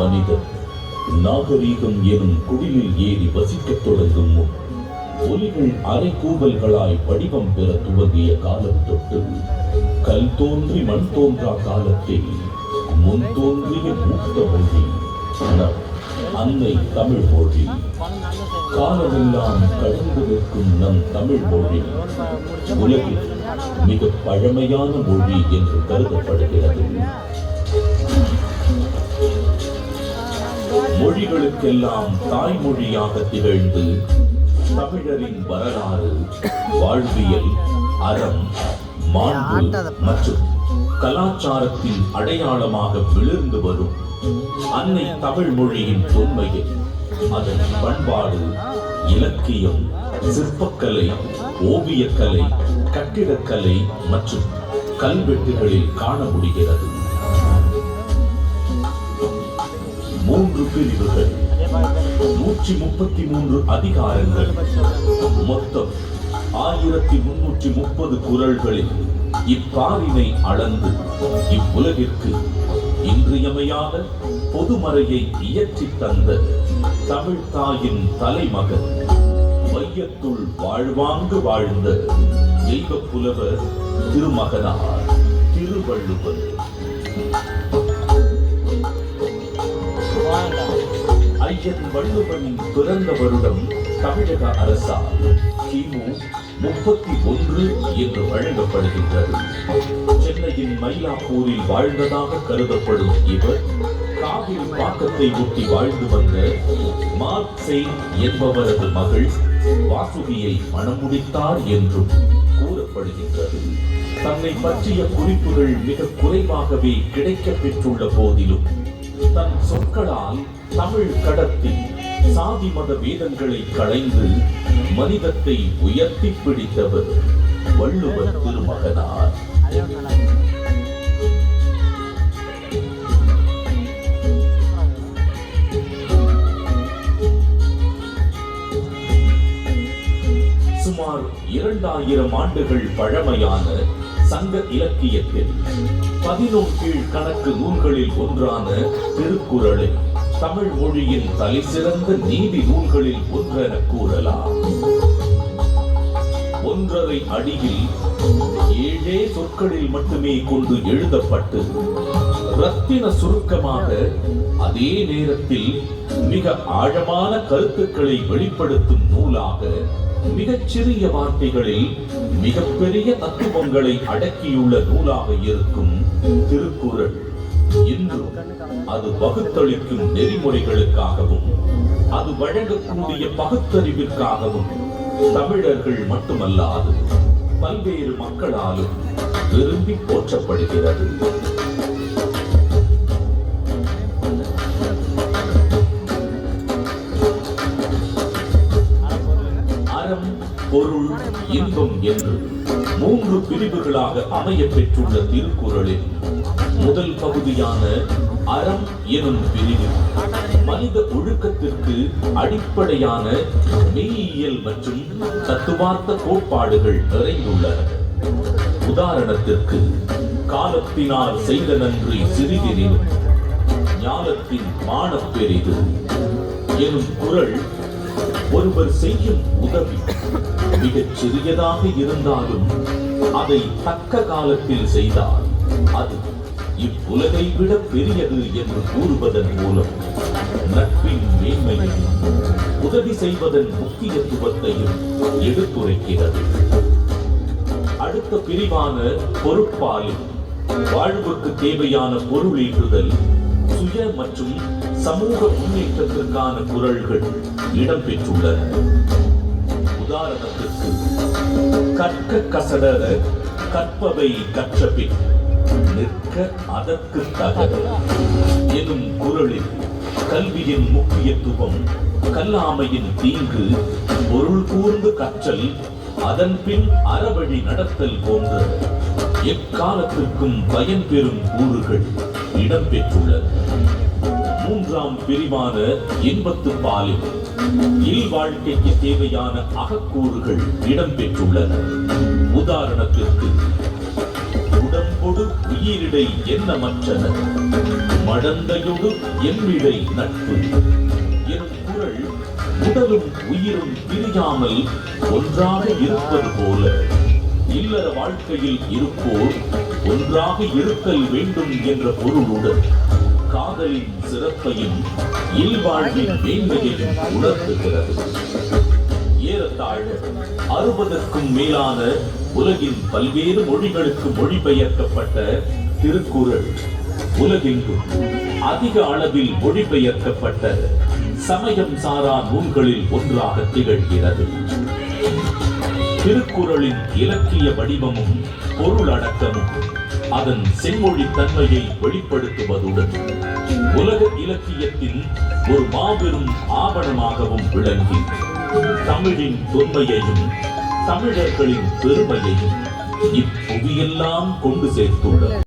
மனிதன் நாகரீகம் எனும் குடிலில் ஏறி வசிக்கத் தொடங்கும் முன் ஒலிகள் அரை கூவல்களாய் வடிவம் பெற துவங்கிய காலம் தொட்டு கல் தோன்றி மண் தோன்றா காலத்தில் முன் தோன்றிய மூத்த மொழி நம் அன்னை தமிழ் மொழி. காலமெல்லாம் கடந்து நிற்கும் நம் தமிழ் மொழி உலகில் மிக பழமையான மொழி என்று கருதப்படுகிறது. மொழிகளுக்கெல்லாம் தாய்மொழியாக திகழ்ந்து தமிழரின் வரலாறு, வாழ்வியல், அறம், மாண்பு மற்றும் கலாச்சாரத்தின் அடையாளமாக விழுந்து வரும் அன்னை தமிழ் மொழியின் தொன்மையை அதன் பண்பாடு, இலக்கியம், சிற்பக்கலை, ஓவியக்கலை, கட்டிடக்கலை மற்றும் கல்வெட்டுகளில் காண முடிகிறது. 3 பிரிவுகள், 133 அதிகாரங்கள், மொத்தம் 1330 குறள்களில் இப்பாரினை அளந்து இவ்வுலகிற்கு இன்றியமையாத பொதுமறையை இயற்றி தந்த தமிழ் தாயின் தலைமகன், வையத்துள் வாழ்வாங்கு வாழ்ந்த தெய்வ புலவர் திருமகனார் திருவள்ளுவர். ஐயன் வள்ளுவனின் பிறந்த வருடம் தமிழக அரசால் கிமு 31 என்று வழங்கப்படுகின்றது. சென்னையின் மயிலாப்பூரில் வாழ்ந்ததாக கருதப்படும் இவர் காவிரி பாக்கத்தை ஒட்டி வாழ்ந்து வந்த மார்க்செய் என்பவரது மகள் வாசுகியை மணமுடித்தார் என்றும் கூறப்படுகின்றது. தன்னை பற்றிய குறிப்புகள் மிக குறைவாகவே கிடைக்கப் பெற்றுள்ள போதிலும் தன் சொற்களால் தமிழ் கடத்தி சாதி மத வேதங்களை களைந்து மனிதத்தை உயர்த்தி பிடித்தவர் வள்ளுவர் திருமகனார். சுமார் 2000 ஆண்டுகள் பழமையான சங்க இலக்கியத்தில் 11 கீழ்கணக்கு நூல்களில் ஒன்றான திருக்குறளை தமிழ் மொழியின் தலை சிறந்த நீதி நூல்களில் ஒன்றென கூறலாம். 1.5 அடியில் 7 சொற்களில் மட்டுமே கொண்டு எழுதப்பட்டு ரத்தின சுருக்கமாக, அதே நேரத்தில் மிக ஆழமான கருத்துக்களை வெளிப்படுத்தும் நூலாக மிகச்சிறிய வார்த்தைகளில் மிகப்பெரிய தத்துவங்களை அடக்கியுள்ள நூலாக இருக்கும் திருக்குறள் இன்றும் அது பகுத்தளிக்கும் நெறிமுறைகளுக்காகவும் அது வழங்கக்கூடிய பகுத்தறிவிற்காகவும் தமிழர்கள் மட்டுமல்லாது பல்வேறு மக்களாலும் விரும்பி போற்றப்படுகிறது. அறம், பொருள், இன்பம் என்று 3 பிரிவுகளாக அமைய பெற்றுள்ள திருக்குறளில் முதல் பகுதியான அறம் எனும் பிரிவில் மனித ஒழுக்கத்திற்கு அடிப்படையான மெய்யியல் மற்றும் தத்துவார்த்த கோட்பாடுகள் நிறைந்துள்ளன. உதாரணத்திற்கு, காலத்தினால் செய்த நன்றி சிறிதெனினும் ஞானத்தின் மானப் பெரிது எனும் குறள் ஒருவர் செய்யும் உதவி மிகச் சிறியதாக இருந்தாலும் அதை தக்க காலத்தில் செய்தால் அது இவ்வுலகை விட பெரியது என்று கூறுவதன் மூலம் நட்பின் மேன்மையையும் உதவி செய்வதன் முக்கியத்துவத்தையும் எடுத்துரைக்கிறது. அடுத்த பிரிவான பொருட்பாலில் வாழ்வுக்கு தேவையான பொருளீட்டுதல், சுய மற்றும் சமூக முன்னேற்றத்திற்கான குறள்கள் இடம்பெற்றுள்ளன. உதாரணத்திற்கு, கற்க கசடர கற்பவை கற்றபின் நிற்க அதற்கு தகர எனும் குறளில் கல்வியின் முக்கியத்துவம், கல்லாமையின் தீங்கு, பொருள் கூர்ந்து கற்றல், அதன் பின் அறவழி நடத்தல் போன்ற எக்காலத்திற்கும் பயன் பெறும் கூறுகள் இடம்பெற்றுள்ளன. 3ஆம் பிரிவான இன்பத்து பாலில் இல் வாழ்க்கைக்கு தேவையான அகக்கூறுகள் இடம்பெற்றுள்ளன. உதாரணத்திற்கு, உடம்பொடு உயிரிடை எண்ணமற்றன, மடந்தையொடு எம்மிடை நட்பு எனும் குறள் உடலும் உயிரும் பிரியாமல் ஒன்றாக இருப்பது போல இல்லற வாழ்க்கையில் இருப்போர் ஒன்றாக இருத்தல் வேண்டும் என்ற பொருளுடன் காதலின் சிறப்பையும் இல்வாழ்வின் மேன்மையையும் உணர்த்துகிறது. ஏறத்தாழ 60க்கும் மேலான உலகின் பல்வேறு மொழிகளுக்கு மொழிபெயர்க்கப்பட்ட திருக்குறள் உலகெங்கும் அதிக அளவில் மொழிபெயர்க்கப்பட்ட சமயம் சாரா நூல்களில் ஒன்றாக திகழ்கிறது. திருக்குறளின் இலக்கிய வடிவமும் பொருளடக்கமும் அதன் செம்மொழி தன்மையை வெளிப்படுத்துவதுடன் உலக இலக்கியத்தின் ஒரு மாபெரும் ஆவணமாகவும் விளங்கி தமிழின் தொன்மையையும் தமிழர்களின் பெருமையையும் இப்புவியெல்லாம் கொண்டு சேர்த்துள்ளது.